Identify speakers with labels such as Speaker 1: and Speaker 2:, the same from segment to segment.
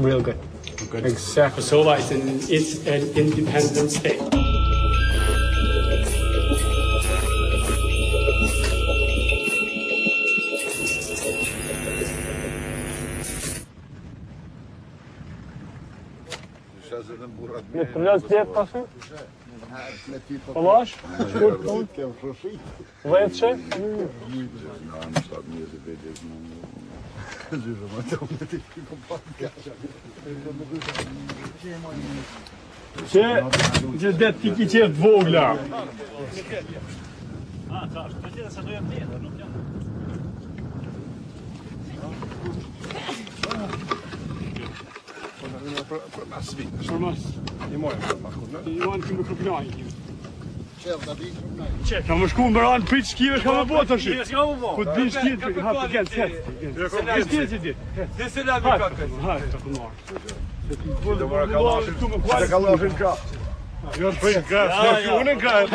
Speaker 1: real good. Good. Exactly. Kosovo is an independent state.
Speaker 2: Palaš? Veće? Që det ti ki qef vogla. Ka më shku më ranë prit shkive ka më botë të shi. Ku të bin shkive të hapë të gjenë të hetë. Shkive që ditë. Dese la bi kakës. Hajtë të këmarë. Dhe mëra kalashin. Dhe kalashin ka. Jo të prit ka. Unë ka e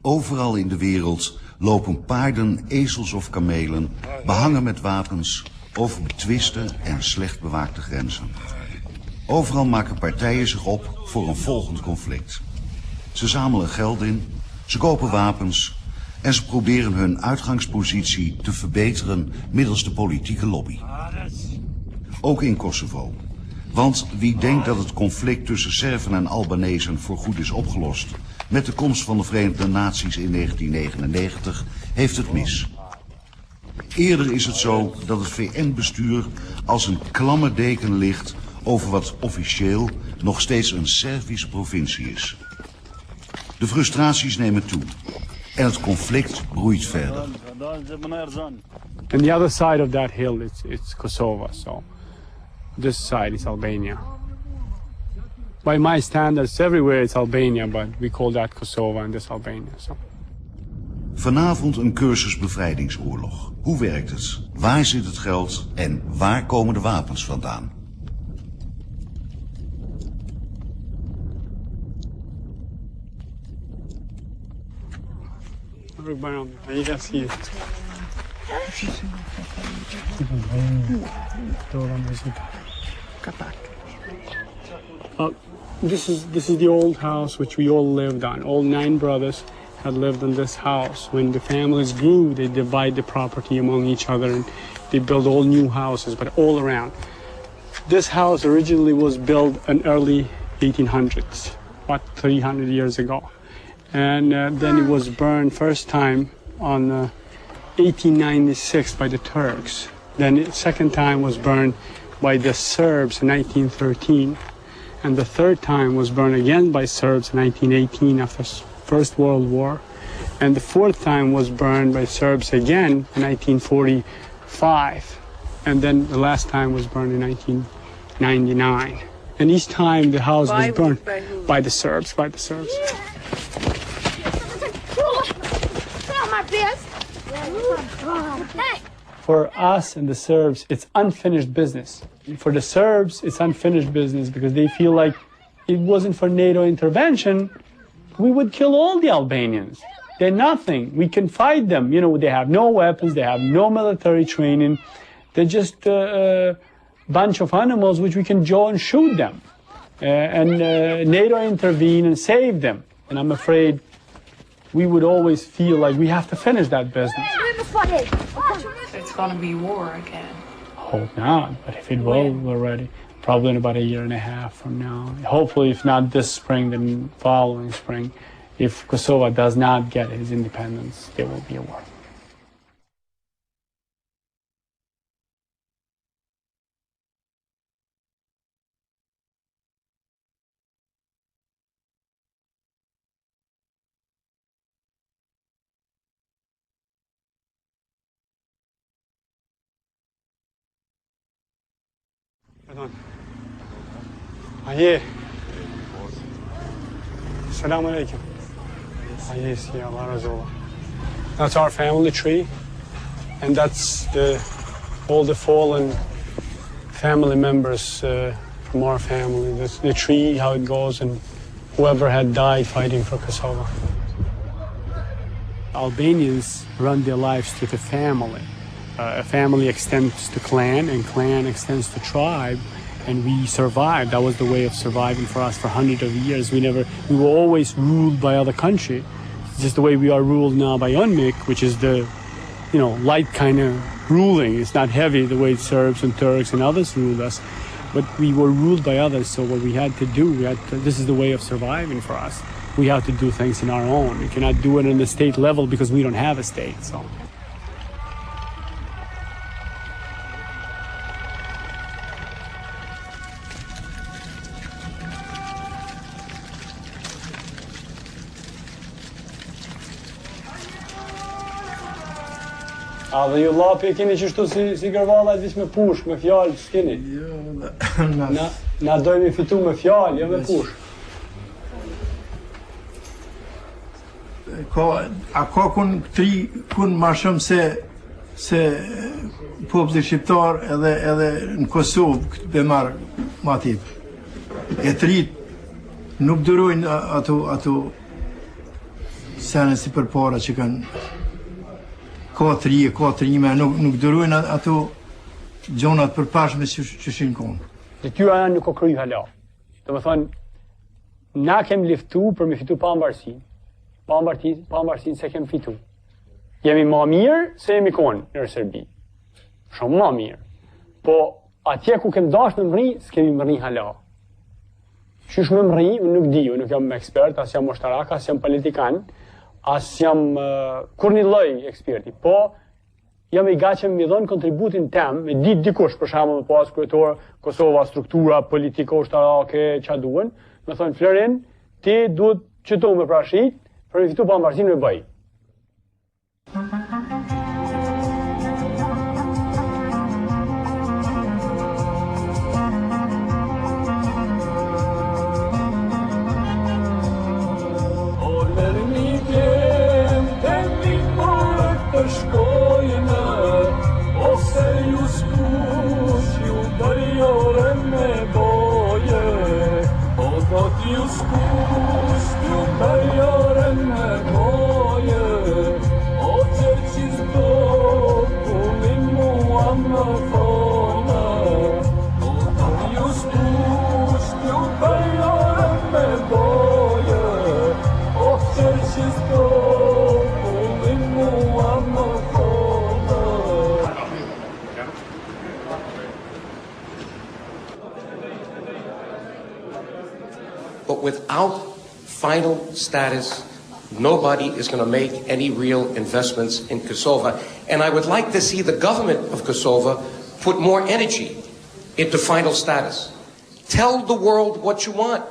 Speaker 3: Overal in de wereld lopen paarden, ezels of kamelen, behangen met wapens, over betwiste en slecht bewaakte grenzen. Overal maken partijen zich op voor een volgend conflict. Ze zamelen geld in, ze kopen wapens en ze proberen hun uitgangspositie te verbeteren middels de politieke lobby. Ook in Kosovo. Want wie denkt dat het conflict tussen Serven en Albanezen voorgoed is opgelost met de komst van de Verenigde Naties in 1999, heeft het mis. Eerder is het zo dat het VN-bestuur als een klamme deken ligt over wat officieel nog steeds een Servische provincie is. De frustraties nemen toe en het conflict broeit verder.
Speaker 1: And the other side of that hill, it's Kosovo, so this side is Albania. By my standards, everywhere it's Albania, but we call that Kosovo and this Albania. So.
Speaker 3: Vanavond een cursus bevrijdingsoorlog. Hoe werkt het? Waar zit het geld? En waar komen de wapens vandaan?
Speaker 1: You can see it. This is the old house which we all lived on. All 9 brothers had lived in this house. When the families grew, they divide the property among each other and they build all new houses, but all around. This house originally was built in early 1800s, about 300 years ago. And then it was burned first time on 1896 by the Turks. Then the second time was burned by the Serbs in 1913. And the third time was burned again by Serbs in 1918 after First World War. And the fourth time was burned by Serbs again in 1945. And then the last time was burned in 1999. And each time the house was burned by the Serbs, For us and the Serbs, it's unfinished business. For the Serbs, it's unfinished business because they feel like it wasn't for NATO intervention, we would kill all the Albanians. They're nothing. We can fight them. You know, they have no weapons, they have no military training. They're just a bunch of animals which we can jaw and shoot them. And NATO intervene and save them. And I'm afraid we would always feel like we have to finish that business.
Speaker 4: It's going to be war again.
Speaker 1: Hope not, but if it will, we're ready. Probably in about a year and a half from now. Hopefully, if not this spring, then following spring. If Kosovo does not get his independence, there will be a war. Aye. Assalamu alaikum. That's our family tree, and that's all the fallen family members from our family. The tree, how it goes, and whoever had died fighting for Kosovo. Albanians run their lives to the family. a family extends to clan, and clan extends to tribe, and we survived. That was the way of surviving for us for hundreds of years. We were always ruled by other country. It's just the way we are ruled now by UNMIK, which is the, light kind of ruling. It's not heavy the way Serbs and Turks and others ruled us, but we were ruled by others. So what we had to do, this is the way of surviving for us. We have to do things in our own. We cannot do it on the state level because we don't have a state. So. A dhe ju lapi e keni qështu si gërvalla e me push, me fjallë, s'keni? Jo, na dojmë fitu me fjallë, jo me push.
Speaker 5: A ka kun ma shumë se populli shqiptar edhe në Kosovë këtë be marë ma tip. E trit nuk durojnë ato senës si për para që kanë ka trime, nuk durojnë ato gjonat përpashme që shinë konë.
Speaker 1: Dhe tyra janë nuk o kry hala. Dhe më thonë, na kem liftu për me fitu pambarësin. Pambarësin se kem fitu. Jemi ma mirë se jemi konë në Serbi. Shumë ma mirë. Po atje ku kem dash me mëri, s'kemi mëri hala. Qysh me mëri, nuk di, nuk jam ekspert, as jam moshtarak, as jam politikan, as jam kur një lloj eksperti, po jam i gatshëm mi dhon kontributin tem, me ditë dikush, për shembull, pas kryetor Kosova, struktura politike ushtarake ç'a duhen, më thon Florin, ti duhet që tu me prashit, për të fitu pambarësinë me bëj.
Speaker 6: But without final status, nobody is going to make any real investments in Kosovo. And I would like to see the government of Kosovo put more energy into final status. Tell the world what you want.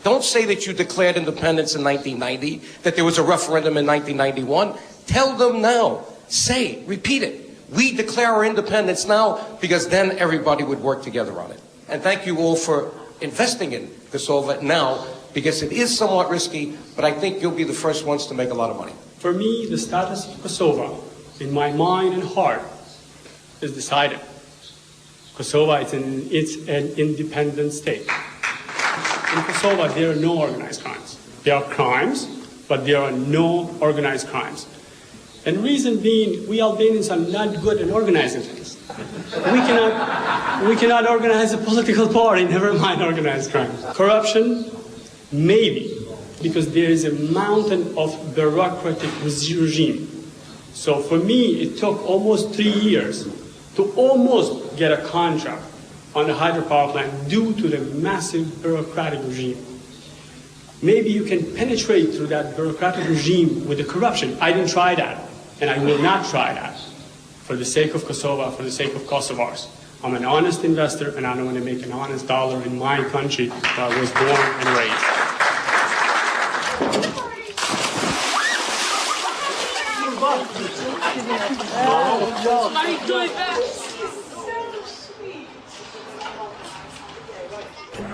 Speaker 6: Don't say that you declared independence in 1990, that there was a referendum in 1991. Tell them now. Say, repeat it. We declare our independence now, because then everybody would work together on it. And thank you all for investing in Kosovo now, because it is somewhat risky, but I think you'll be the first ones to make a lot of money.
Speaker 1: For me, the status of Kosovo, in my mind and heart, is decided. Kosovo it's an independent state. In Kosovo, there are no organized crimes. There are crimes, but there are no organized crimes. And the reason being, we Albanians are not good at organizing things. We cannot organize a political party, never mind organized crime. Corruption, maybe, because there is a mountain of bureaucratic regime. So for me, it took almost 3 years to almost get a contract on the hydropower plant due to the massive bureaucratic regime. Maybe you can penetrate through that bureaucratic regime with the corruption. I didn't try that, and I will not try that. For the sake of Kosovo, for the sake of Kosovars. I'm an honest investor, and I don't want to make an honest dollar in my country where I was born and raised.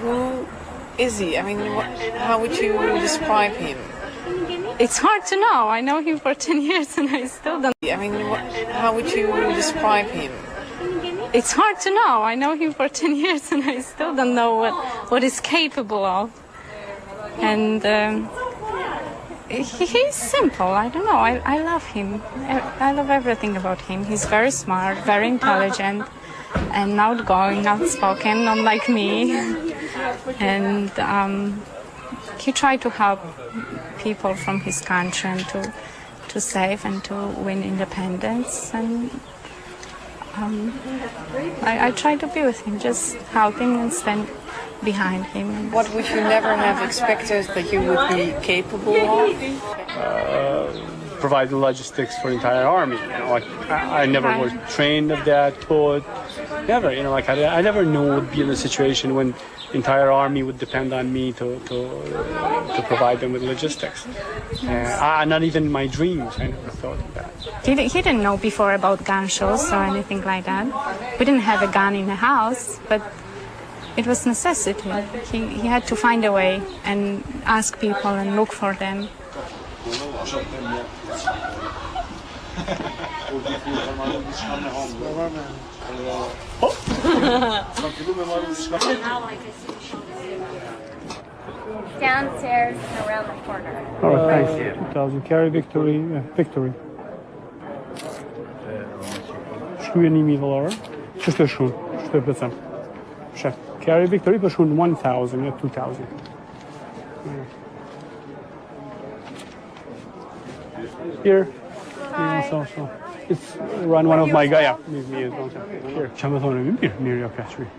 Speaker 7: Who is he? I mean, how would you describe him?
Speaker 4: It's hard to know. I know him for 10 years and I still don't.
Speaker 7: I mean, how would you describe him?
Speaker 4: It's hard to know. I know him for 10 years and I still don't know what he's capable of. And He's simple. I don't know. I love him. I love everything about him. He's very smart, very intelligent, and outgoing, outspoken, not like me. And he tried to help people from his country and to save and to win independence. And I try to be with him, just help him and stand behind him.
Speaker 7: What would you never have expected that you would be capable of?
Speaker 1: Provide the logistics for the entire army. You know, like I never was trained of that, taught, never. You know, like I never knew would be in a situation when the entire army would depend on me to provide them with logistics. Not even in my dreams, I never thought of that.
Speaker 4: He didn't know before about gun shows or anything like that. We didn't have a gun in the house, but it was necessity. He had to find a way and ask people and look for them.
Speaker 8: Downstairs and around the corner.
Speaker 1: All right, thanks. 2000 carry victory. Victory. Shkruaj një mijë dollar. Ç'është shumë? Ç'është bëjmë? Shef. Carry victory për shumë 1000, not 2000. Here. So. It's run one of my guys. Yeah, me as well. Here. Çamë thonë mirë, jo kaç mirë.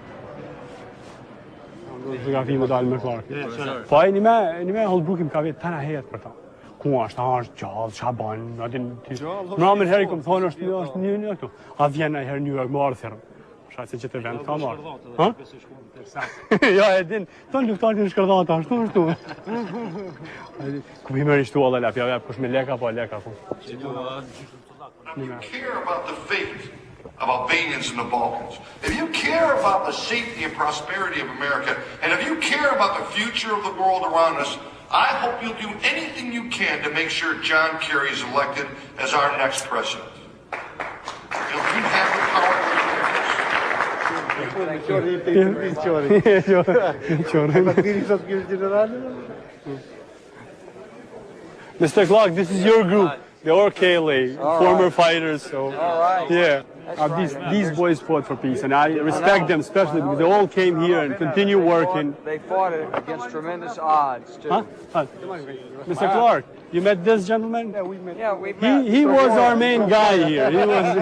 Speaker 1: Fotografi më dalë më klarë. Po ai një me Holbrook më ka vetë tana hejet për ta. Ku është gjallë, ç'a bën? Në herë kom thonë është një këtu. A vjen ai herë New York më ardhër. Se që të vend ka marrë. Ha? Ja, e din. Tonë luftarët në shkërdata, ashtu. Ku i mërë ishtu alla lep, ja kush me leka, po leka. If you care about the fate of Albanians in the Balkans, if you care about the safety and prosperity of America, and if you care about the future of the world around us, I hope you'll do anything you can to make sure John Kerry is elected as our next president. If you have the power to do this, Mr. Clark, this is your group, the ORKLA, former fighters. So, yeah, these boys fought for peace, and I respect them especially because they all came here and continue working.
Speaker 9: They fought it against tremendous odds, too.
Speaker 1: Huh? Mr. Clark, you met this gentleman?
Speaker 9: Yeah, we met.
Speaker 1: He was our main guy here. He was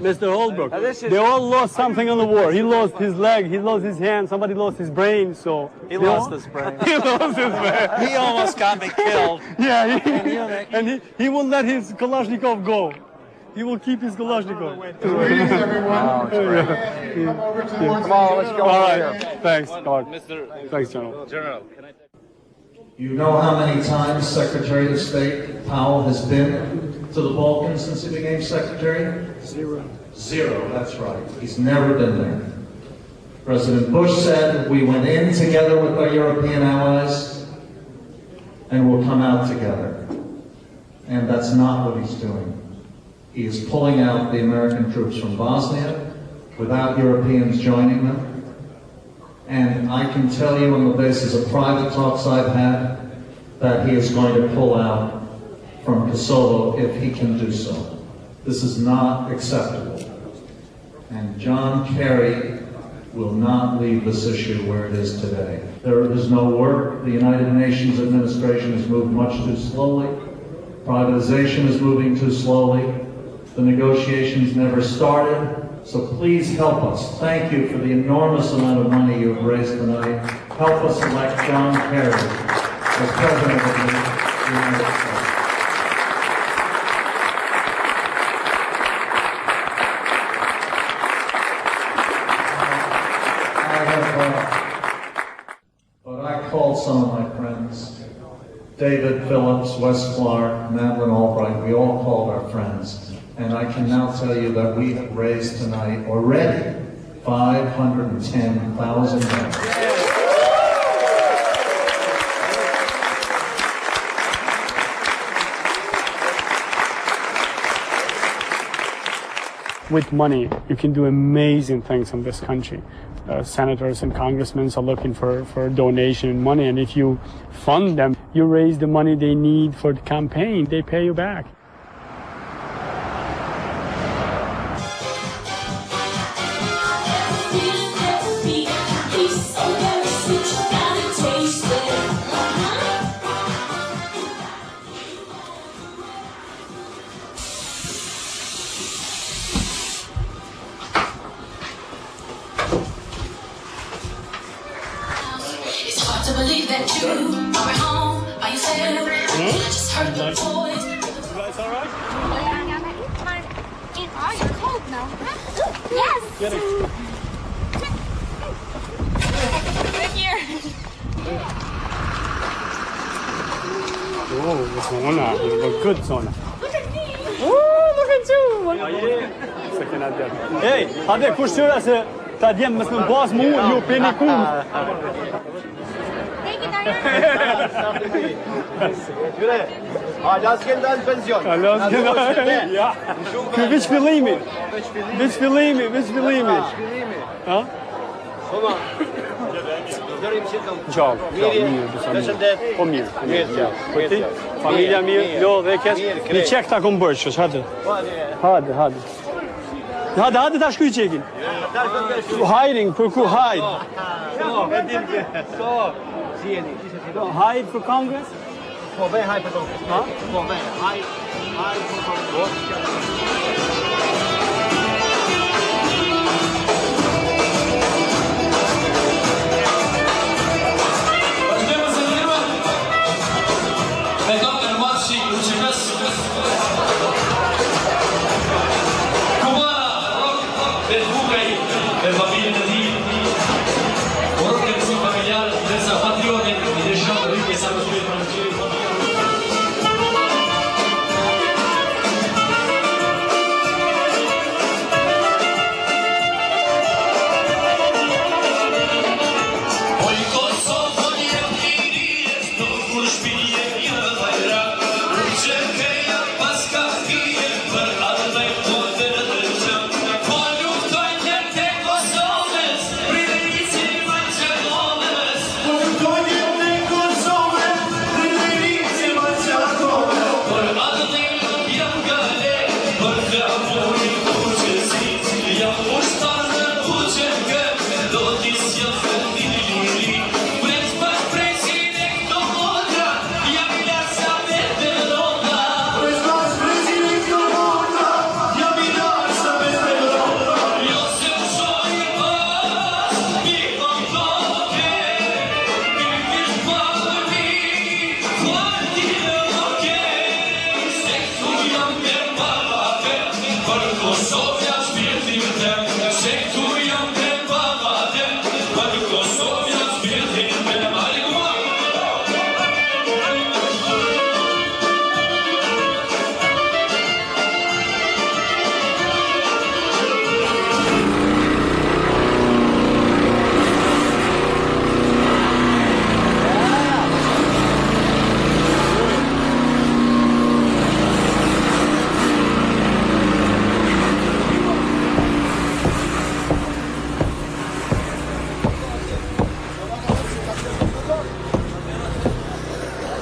Speaker 1: Mr. Holbrook. They all lost something in the war. He lost his leg, he lost his hand, somebody lost his brain, so...
Speaker 9: He lost his brain.
Speaker 1: He lost his brain.
Speaker 9: He almost got me killed.
Speaker 1: Yeah, he won't let his Kalashnikov go. He will keep his Kalashnikov.
Speaker 2: Greetings, everyone.
Speaker 9: Come on, let's go.
Speaker 1: All right, thanks, Clark. Thanks, General.
Speaker 10: You know how many times Secretary of State Powell has been to the Balkans since he became Secretary? Zero, that's right. He's never been there. President Bush said we went in together with our European allies and we'll come out together. And that's not what he's doing. He is pulling out the American troops from Bosnia without Europeans joining them. And I can tell you on the basis of private talks I've had that he is going to pull out from Kosovo if he can do so. This is not acceptable. And John Kerry will not leave this issue where it is today. There is no work. The United Nations administration has moved much too slowly. Privatization is moving too slowly. The negotiations never started. So please help us. Thank you for the enormous amount of money you have raised tonight. Help us elect John Kerry as President of the United States. But I called some of my friends, David Phillips, Wes Clark, Madeleine Albright, we all called our friends. And I can now tell you that we have raised tonight already $510,000.
Speaker 1: with money, you can do amazing things in this country. Senators and congressmen are looking for donation and money, and if you fund them, you raise the money they need for the campaign, they pay you back.
Speaker 11: Believe that you are at home by yourself. Just hurt the boys.
Speaker 1: You guys all right?
Speaker 8: Oh, you're cold now. Yes.
Speaker 1: Get it.
Speaker 8: Right here.
Speaker 1: Oh, sauna. You look good, sauna.
Speaker 8: Look at me.
Speaker 1: Oh, look at you. Second at that. Hey, hade kush syra se ta djem mos më bas mu, ju peni ku.
Speaker 9: Jure, a las kënda në pension.
Speaker 1: Ja. Ky veç fillimi. Veç fillimi. Ha?
Speaker 9: Soma. Dërim si kam.
Speaker 1: Gjallë.
Speaker 9: Përshëndet.
Speaker 1: Po mirë. Po ti? Familja mirë, jo dhe kes. Një çek ta kom bërë, shosh, hajde. Hajde. Hajde ta shkruaj çekin. Hiding, për ku hide? Hide for Congress?
Speaker 9: Po vej hide për Congress. Ha? Po vej hide for Congress.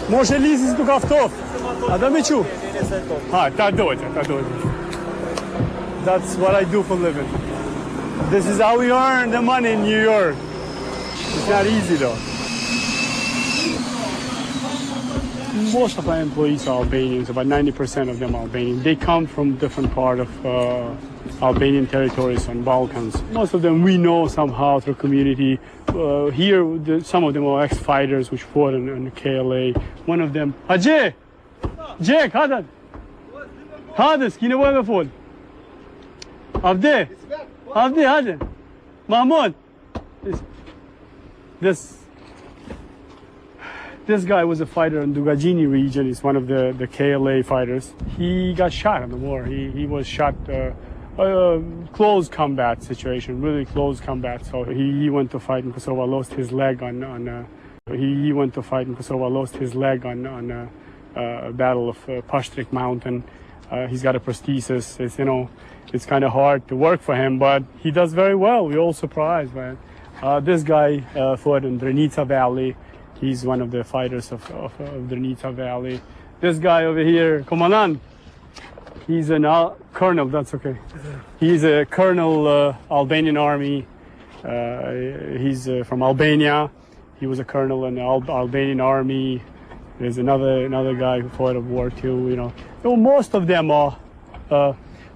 Speaker 1: Moshe Lisi si tu kaftof. A do me qu? Ha, ta dojtë. That's what I do for a living. This is how we earn the money in New York. It's not easy though. Most of our employees are Albanians, about 90% of them are Albanian. They come from different part of Albanian territories on Balkans. Most of them we know somehow through community. Here, some of them are ex-fighters which fought in the KLA. One of them, Jack, hadi. Hadi, skine boy me fol. Avdi, hadi. Mahmud. This guy was a fighter in Dugajini region. He's one of the KLA fighters. He got shot in the war. He was shot. Close combat situation, really close combat. So he went to fight in Kosovo, lost his leg on he went to fight in Kosovo, lost his leg on Battle of Pastrik Mountain. He's got a prosthesis. It's, you know, it's kind of hard to work for him, but he does very well. We're all surprised, man. This guy fought in Drenica Valley. He's one of the fighters of Drenica Valley. This guy over here, Commandant, he's a colonel, that's okay. He's a colonel, Albanian army. He's from Albania. He was a colonel in the Albanian army. There's another guy who fought in War II, you know. So most of them are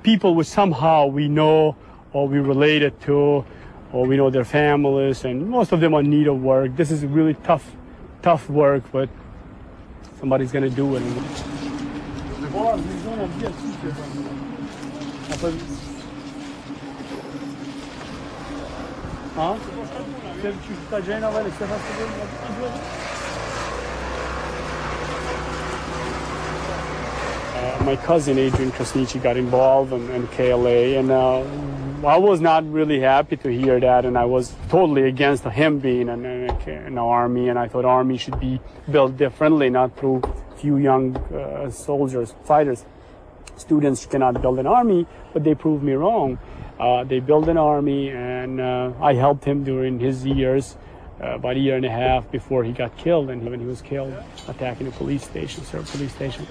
Speaker 1: people which somehow we know or we related to, or we know their families, and most of them are in need of work. This is really tough work, but somebody's gonna do it. My cousin Adrian Krasniqi got involved in KLA, and I was not really happy to hear that, and I was totally against him being in the army, and I thought army should be built differently, not through few young soldiers, fighters. Students cannot build an army, but they proved me wrong. They built an army, and I helped him during his years, about a year and a half before he got killed, and when he was killed, attacking a police station, Serb police station.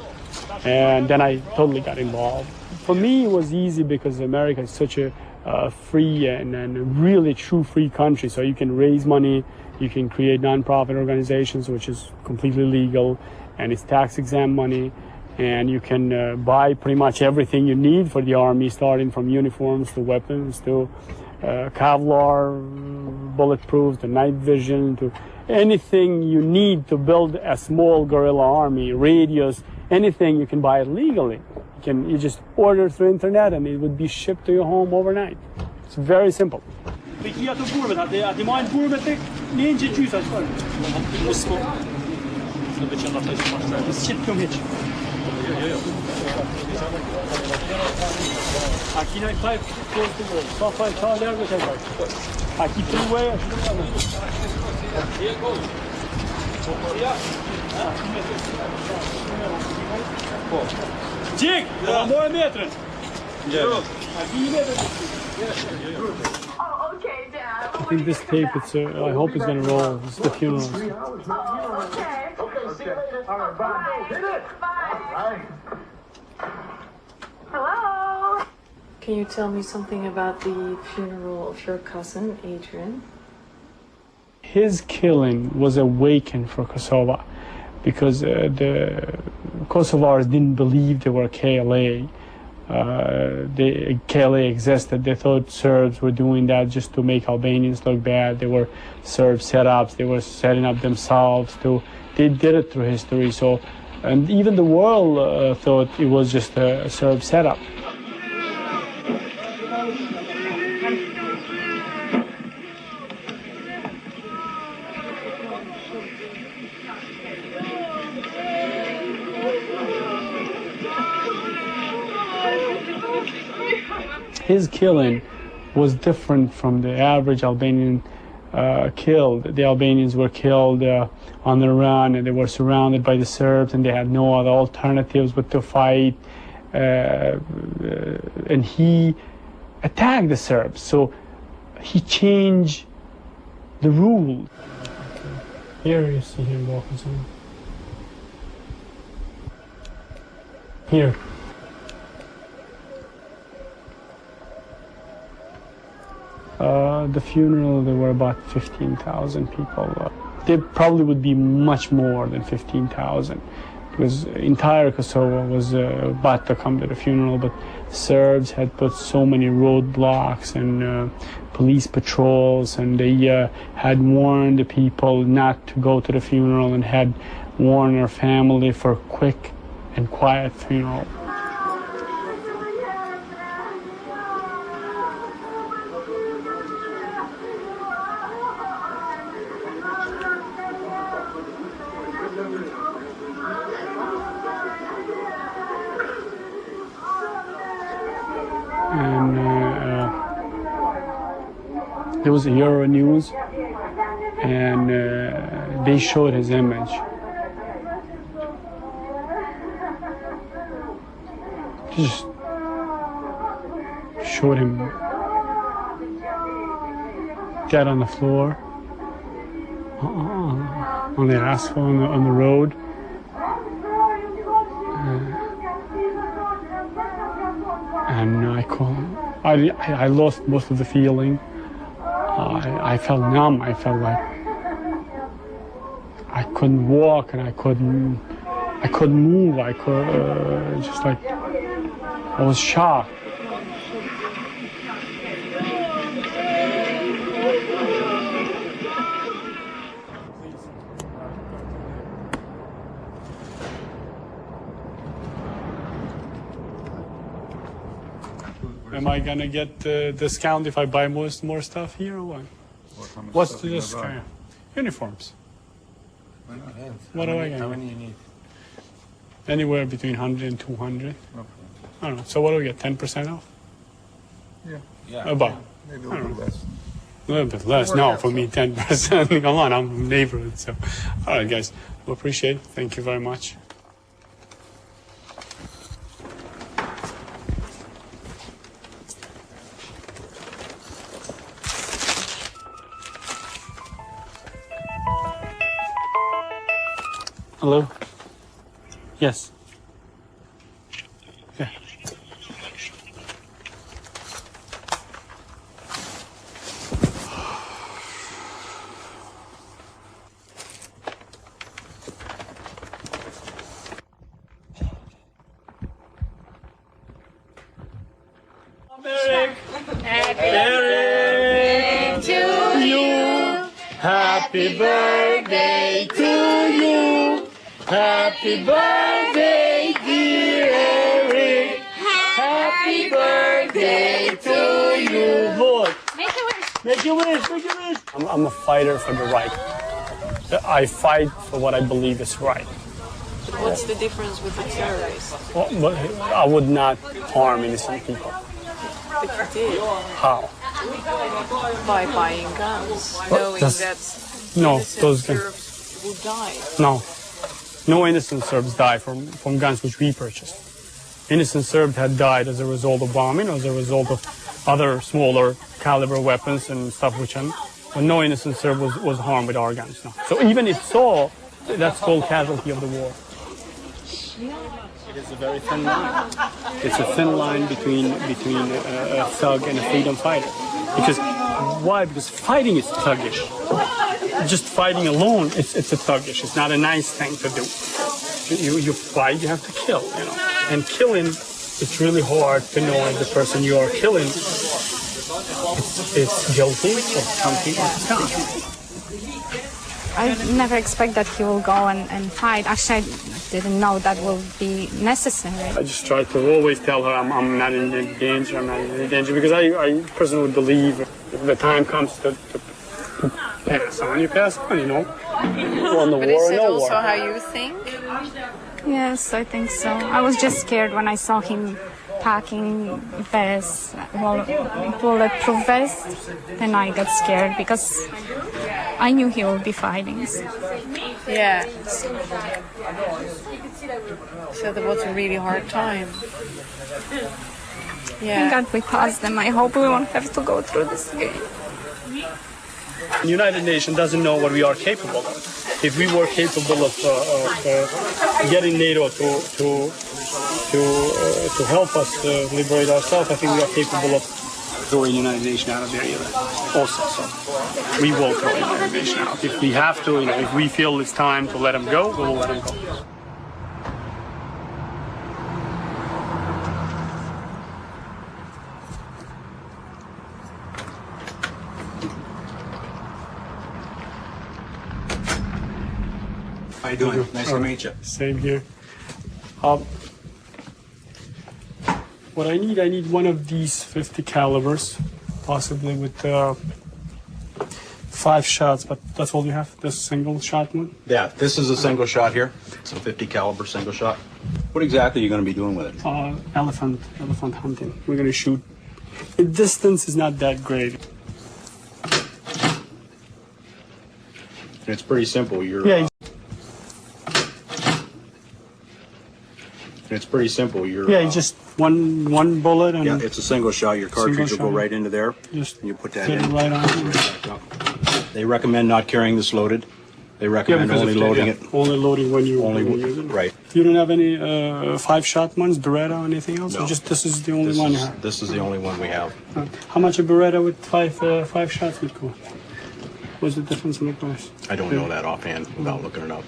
Speaker 1: And then I totally got involved. For me, it was easy because America is such a free and really true free country. So you can raise money, you can create non-profit organizations, which is completely legal, and it's tax-exempt money. And you can buy pretty much everything you need for the army, starting from uniforms to weapons to Kevlar, bulletproof, to night vision, to anything you need to build a small guerrilla army, radios, anything you can buy it legally. You just order through internet and it would be shipped to your home overnight. It's very simple.
Speaker 2: Jig! Moje metre!
Speaker 8: Oh, okay, Dad.
Speaker 1: I think this tape, I hope it's gonna roll. It's the funeral.
Speaker 8: Oh, okay. Okay, see you later. All right, bye. Hit it! Bye. Hello?
Speaker 7: Can you tell me something about the funeral of your cousin, Adrian?
Speaker 1: His killing was a awakening for Kosovo because the Kosovars didn't believe they were KLA. The KLA existed. They thought Serbs were doing that just to make Albanians look bad. They were Serb setups. They were setting up themselves they did it through history. So, and even the world thought it was just a Serb setup. His killing was different from the average Albanian killed. The Albanians were killed on the run, and they were surrounded by the Serbs, and they had no other alternatives but to fight. And he attacked the Serbs, so he changed the rule. Here you see him walking somewhere. Here. The funeral, there were about 15,000 people. There probably would be much more than 15,000 because entire Kosovo was about to come to the funeral, but Serbs had put so many roadblocks and police patrols, and they had warned the people not to go to the funeral and had warned their family for a quick and quiet funeral. There was a Euro News, and they showed his image. just showed him dead on the floor, on the asphalt, on the road. And I lost most of the feeling. I felt numb. I felt like I couldn't walk, and I couldn't move. I could just like I was shocked. Am I gonna get a discount if I buy more stuff here or what? What's the discount? Uniforms. What do I get?
Speaker 12: How many you need?
Speaker 1: Anywhere between 100 and 200. I don't know. So what do we get? 10% off?
Speaker 12: Yeah.
Speaker 1: About.
Speaker 12: Maybe a little less.
Speaker 1: A little bit less. No, for me 10%. Come on, I'm from neighborhood. So, all right, guys. We appreciate it. Thank you very much. Hello? Yes. Yeah. Happy birthday to you. Happy birthday, dear Eric. Happy birthday to you. Boy. Make a wish. Make your wish. Make your wish. I'm a fighter for the right. I fight for what I believe is right.
Speaker 7: What's the difference with the terrorists?
Speaker 1: Well, but I would not harm innocent people.
Speaker 7: But you did.
Speaker 1: How?
Speaker 7: By buying guns, knowing that
Speaker 1: no, those
Speaker 7: innocent
Speaker 1: guns
Speaker 7: Serbs will die.
Speaker 1: No innocent Serbs die from guns which we purchased. Innocent Serbs had died as a result of bombing, or as a result of other smaller caliber weapons and stuff but no innocent Serb was harmed with our guns. No. So even if so, that's called casualty of the war. It is a very thin line. It's a thin line between a thug and a freedom fighter. Because why? Because fighting is thuggish. Just fighting alone, it's a thuggish. It's not a nice thing to do. You fight, you have to kill, you know. And killing, it's really hard to know if the person you are killing is guilty of something or it's not.
Speaker 4: I never expect that he will go and fight. Actually, I didn't know that will be necessary.
Speaker 1: I just try to always tell her I'm not in any danger, I'm not in any danger, because I personally believe if the time comes to pass on, you pass on, you know. On the
Speaker 7: But
Speaker 1: war
Speaker 7: is
Speaker 1: or
Speaker 7: it
Speaker 1: no
Speaker 7: also
Speaker 1: war.
Speaker 7: how you think?
Speaker 4: Yes, I think so. I was just scared when I saw him packing vests, bulletproof vest. Then I got scared because I knew he would be fighting.
Speaker 7: Yeah. So that was a really hard time. Yeah.
Speaker 4: Thank God we passed them. I hope we won't have to go through this again.
Speaker 1: The United Nations doesn't know what we are capable of. If we were capable of getting NATO to help us liberate ourselves, I think we are capable of throwing the United Nations out of there either. Also, so we will throw the United Nations out. If we have to, you know, if we feel it's time to let them go, we will let them go.
Speaker 12: How you doing? Nice to meet you.
Speaker 1: Same here. What I need one of these 50 calibers, possibly with 5 shots, but that's all you have, this single shot one?
Speaker 12: Yeah, this is a single shot here. It's a 50 caliber single shot. What exactly are you going to be doing with it?
Speaker 1: Elephant hunting. We're going to shoot. The distance is not that great.
Speaker 12: It's pretty simple.
Speaker 1: Yeah.
Speaker 12: It's pretty simple. You're,
Speaker 1: yeah, just one bullet and
Speaker 12: yeah, it's a single shot. Your cartridge will go
Speaker 1: shot.
Speaker 12: right into there.
Speaker 1: Just
Speaker 12: and you put that
Speaker 1: get it
Speaker 12: in.
Speaker 1: right on.
Speaker 12: They recommend not carrying this loaded. They recommend only loading it.
Speaker 1: Only loading when you
Speaker 12: Only
Speaker 1: use it.
Speaker 12: right.
Speaker 1: You don't have any 5-shot ones, Beretta or anything else?
Speaker 12: No.
Speaker 1: Or just this is the only one you have?
Speaker 12: This is the only one we have.
Speaker 1: How much a Beretta with five shots would cost? What's the difference in the price?
Speaker 12: I don't know that offhand without looking it up.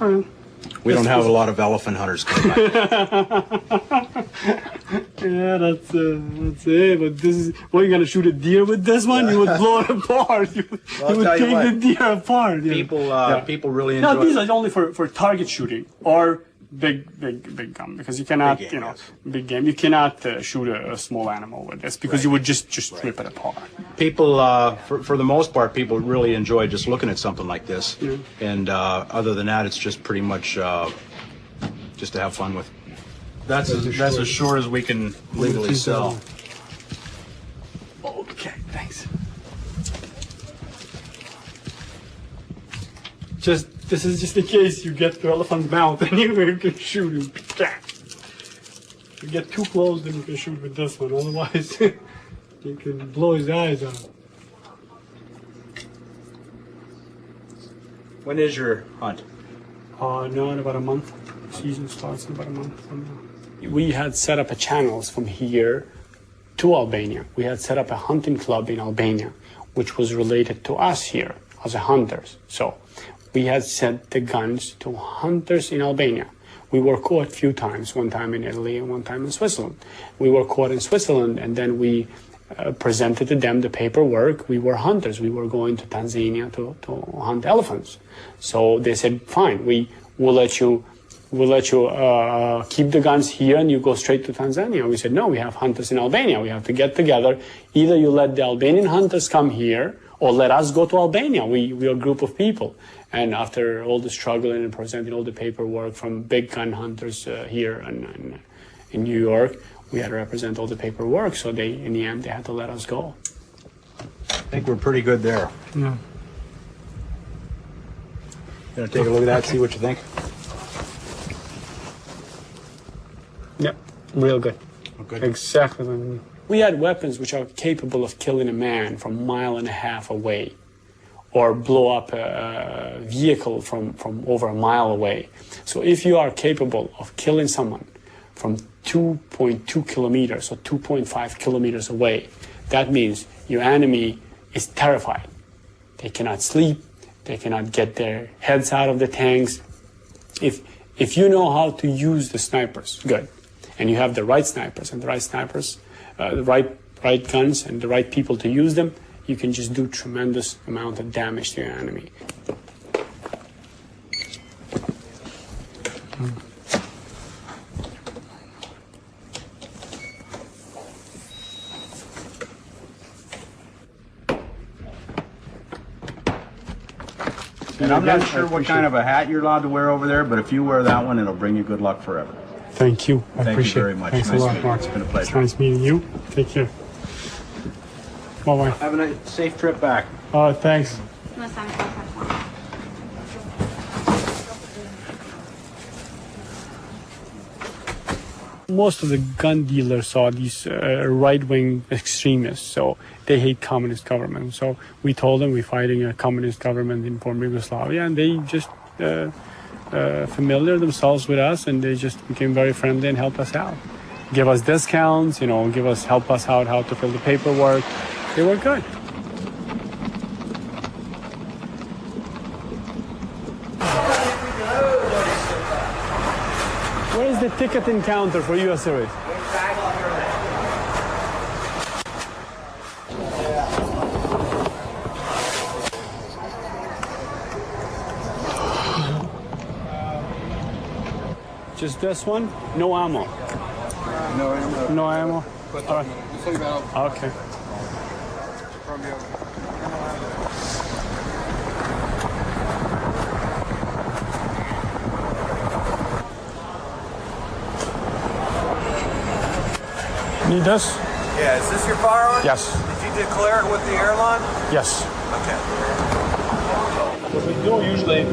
Speaker 1: All right.
Speaker 12: We don't have a lot of elephant hunters coming back.
Speaker 1: Yeah, that's it. But this is, what, you're gonna shoot a deer with this one? You would blow it apart. You would take the deer apart. Yeah.
Speaker 12: People really enjoy.
Speaker 1: No, these are only for target shooting or big gun, because you cannot,
Speaker 12: Big game,
Speaker 1: big game. You cannot shoot a small animal with this, because you would just rip it apart.
Speaker 12: People, for the most part, people really enjoy just looking at something like this.
Speaker 1: Yeah.
Speaker 12: And other than that, it's just pretty much just to have fun with. That's as short as we can legally sell.
Speaker 1: Okay, thanks. This is just in case you get to elephant's mouth and you can shoot him. If you get too close, then you can shoot with this one. Otherwise, you can blow his eyes out.
Speaker 12: When is your hunt?
Speaker 1: No, in about a month. Season starts in about a month from now. We had set up a channels from here to Albania. We had set up a hunting club in Albania, which was related to us here as a hunters. So we had sent the guns to hunters in Albania. We were caught a few times, one time in Italy and one time in Switzerland. We were caught in Switzerland, and then we presented to them the paperwork. We were hunters. We were going to Tanzania to hunt elephants. So they said, fine, we'll let you keep the guns here and you go straight to Tanzania. We said, no, we have hunters in Albania. We have to get together. Either you let the Albanian hunters come here or let us go to Albania. We are a group of people. And after all the struggling and presenting all the paperwork from big gun hunters here and in New York, we had to represent all the paperwork. So in the end, they had to let us go.
Speaker 12: I think we're pretty good there.
Speaker 1: Yeah.
Speaker 12: Gonna take a look at that, see what you think.
Speaker 1: Yep, real good.
Speaker 12: Oh, good.
Speaker 1: Exactly. We had weapons which are capable of killing a man from 1.5 miles away, or blow up a vehicle from over 1 mile away. So if you are capable of killing someone from 2.2 kilometers or 2.5 kilometers away, that means your enemy is terrified. They cannot sleep. They cannot get their heads out of the tanks. If you know how to use the snipers, good, and you have the right snipers and the right snipers, the right guns and the right people to use them, you can just do tremendous amount of damage to your enemy.
Speaker 12: And I'm not sure what kind of a hat you're allowed to wear over there, but if you wear that one, it'll bring you good luck forever.
Speaker 1: Thank you. I
Speaker 12: Thank
Speaker 1: appreciate
Speaker 12: you very much.
Speaker 1: Thanks
Speaker 12: Nice
Speaker 1: a lot,
Speaker 12: meeting you.
Speaker 1: Mark.
Speaker 12: It's been a pleasure.
Speaker 1: It's nice meeting you. Take care. Bye-bye.
Speaker 12: Have a nice, safe trip back.
Speaker 1: Thanks. Most of the gun dealers are these right-wing extremists, so they hate communist government. So we told them we're fighting a communist government in former Yugoslavia, and they just familiar themselves with us, and they just became very friendly and helped us out. Give us discounts, help us out how to fill the paperwork. They were good. Where is the ticketing counter for US Airways? Just this one? No ammo?
Speaker 13: No ammo.
Speaker 1: No ammo?
Speaker 13: But
Speaker 1: all right. Okay. Need this?
Speaker 13: Yeah, is this your firearm?
Speaker 1: Yes.
Speaker 13: Did you declare it with the airline?
Speaker 1: Yes.
Speaker 13: Okay.
Speaker 14: What we do usually,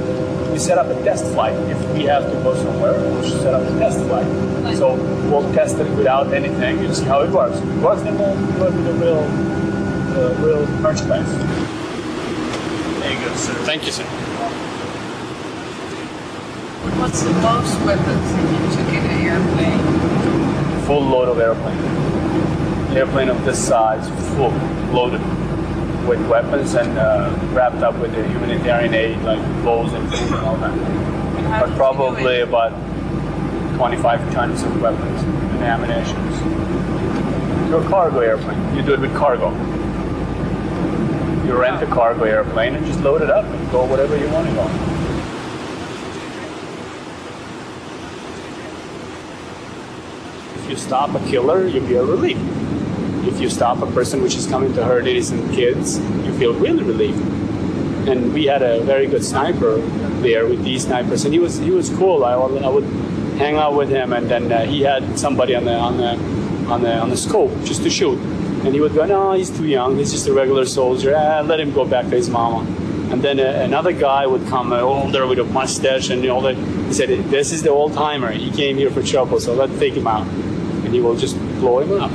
Speaker 14: we set up a test flight. If we have to go somewhere, we'll just set up a test flight. So we'll test it without anything and see how it works. If it works, then we'll go with the real merchandise.
Speaker 12: There you go, sir.
Speaker 1: Thank you, sir.
Speaker 7: What's the most weapons you took in an airplane?
Speaker 14: Full load of airplane. Airplane of this size, full, loaded with weapons and wrapped up with the humanitarian aid, like clothes and food and all that. But probably about 25 tons of weapons and ammunition. You're a cargo airplane. You do it with cargo. You rent a cargo airplane and just load it up and go whatever you want to go. If you stop a killer, you feel relief. If you stop a person which is coming to hurt innocent kids, you feel really relieved. And we had a very good sniper there with these snipers, and he was cool. I would hang out with him, and then he had somebody on the scope just to shoot, and he would go, no, he's too young. He's just a regular soldier. Let him go back to his mama. And then another guy would come older with a mustache, and all that. He said, this is the old timer. He came here for trouble, so let's take him out, and he will just blow him up.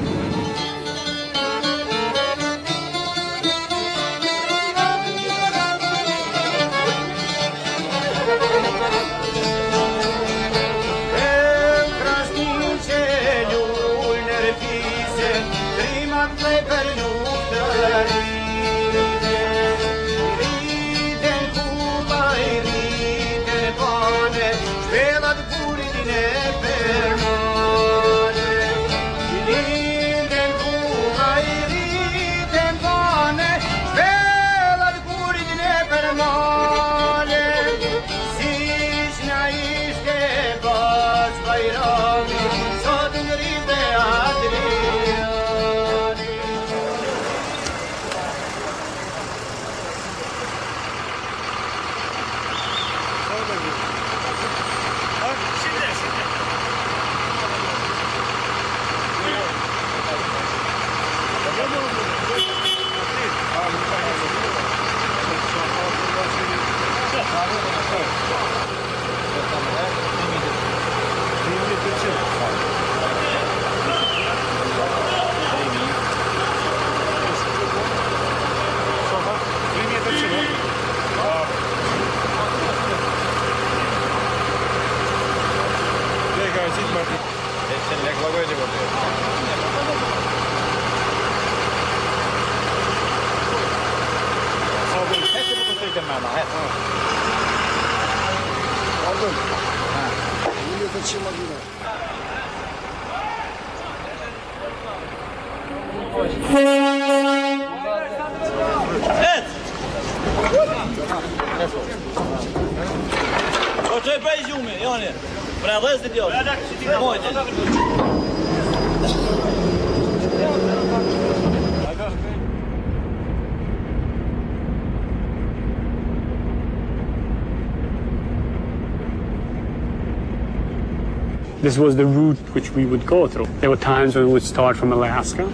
Speaker 1: This was the route which we would go through. There were times when we would start from Alaska,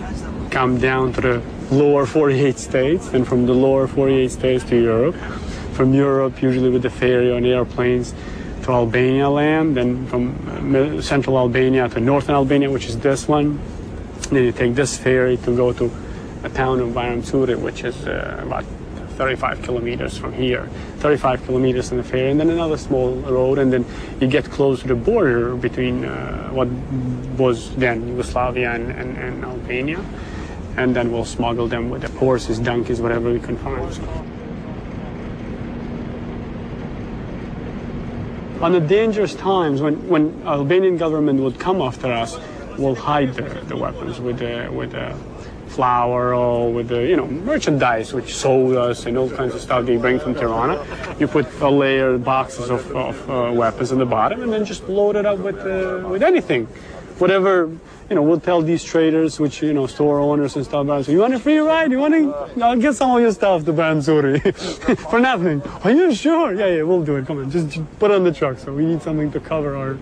Speaker 1: come down to the lower 48 states, and from the lower 48 states to Europe. From Europe, usually with the ferry on airplanes, to Albania land, then from central Albania to northern Albania, which is this one. Then you take this ferry to go to a town of Baramsuri, which is about 35 kilometers from here, 35 kilometers in the ferry, and then another small road, and then you get close to the border between what was then Yugoslavia and Albania, and then we'll smuggle them with the horses, donkeys, whatever we can find. On the dangerous times, when Albanian government would come after us, we'll hide the weapons with the flour or with the merchandise which sold us and all kinds of stuff they bring from Tirana. You put a layer boxes of weapons on the bottom and then just load it up with anything, whatever. We'll tell these traders, which store owners and stuff, so you want a free ride? I'll get some of your stuff to Baramsuri for nothing. Are you sure? Yeah, we'll do it. Come on, just put it on the truck. So we need something to cover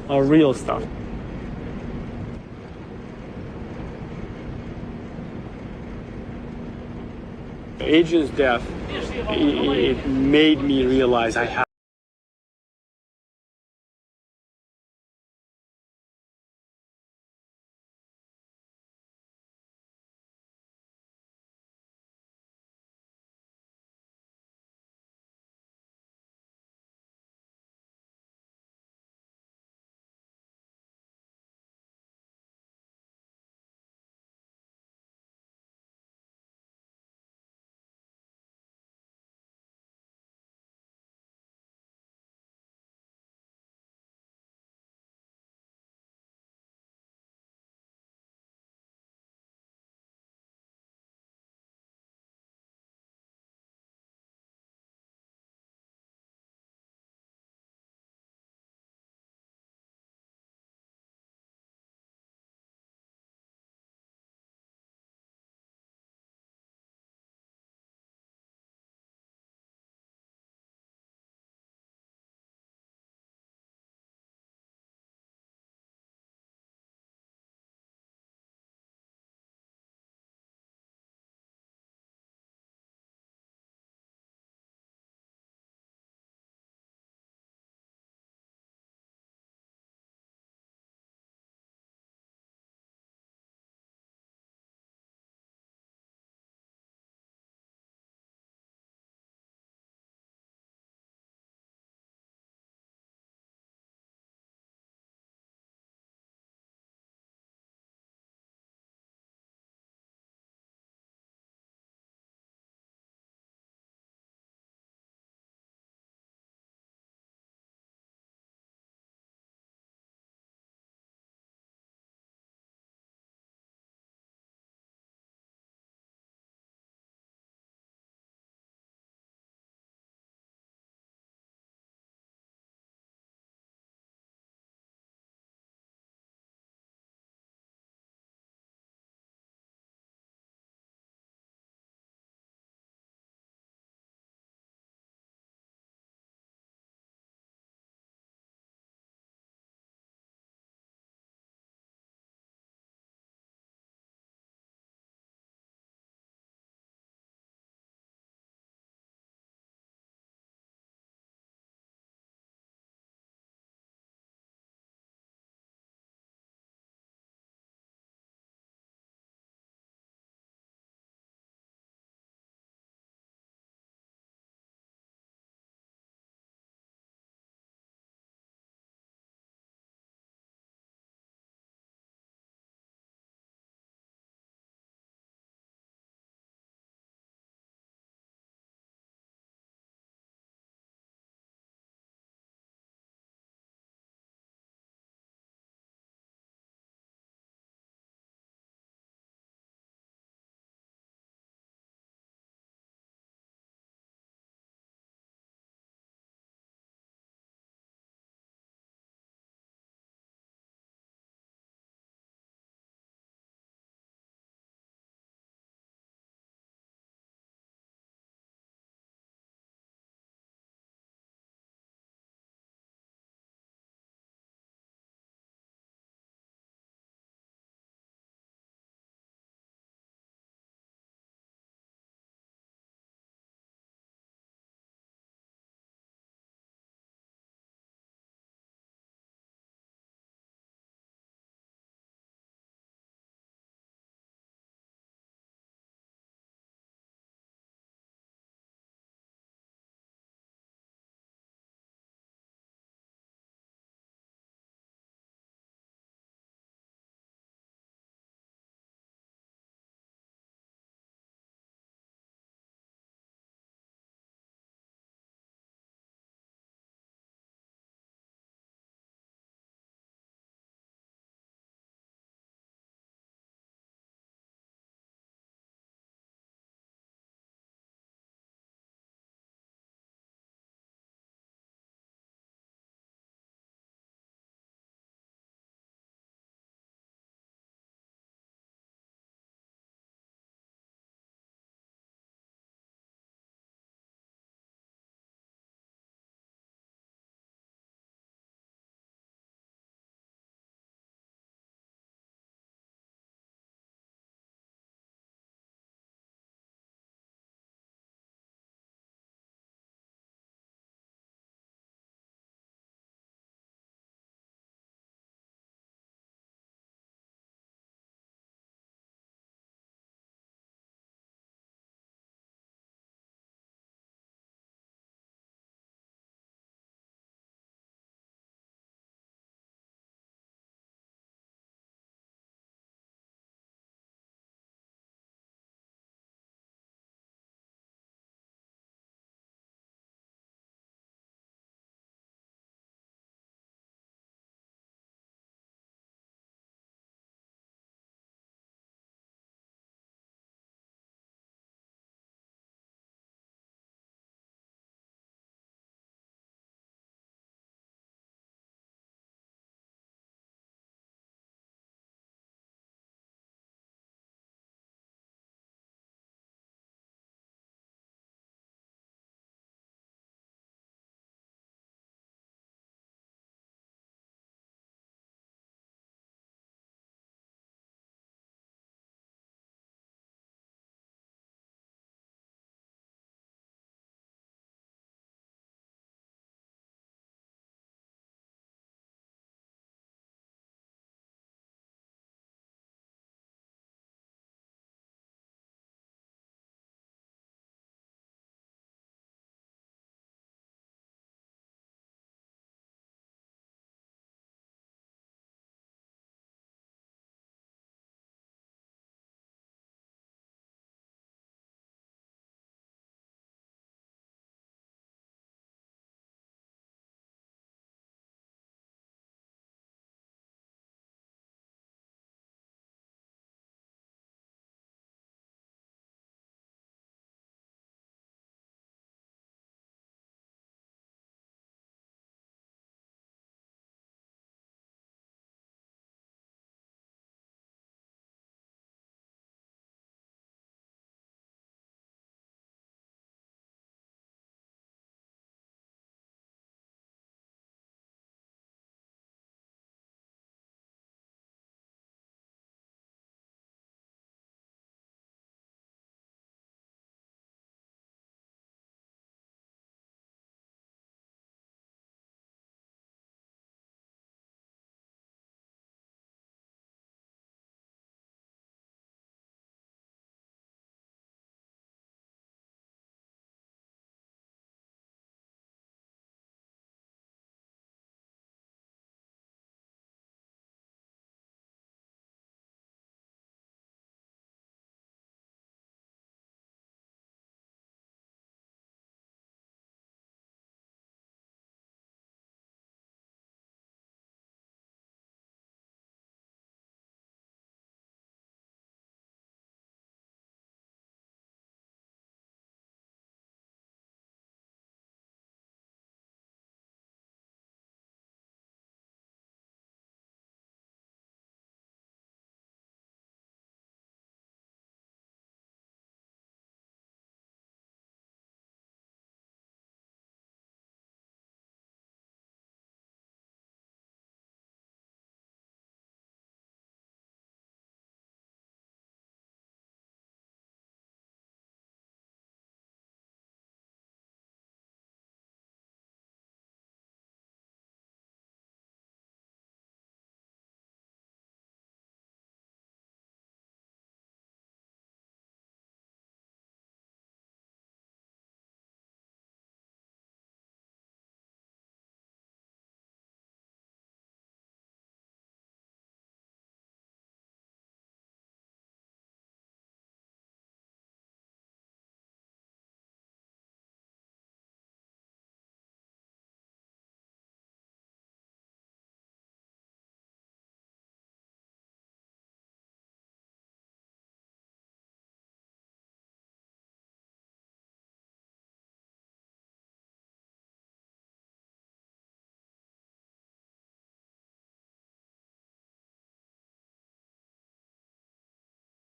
Speaker 1: our real stuff. Adrian's death, it made me realize I have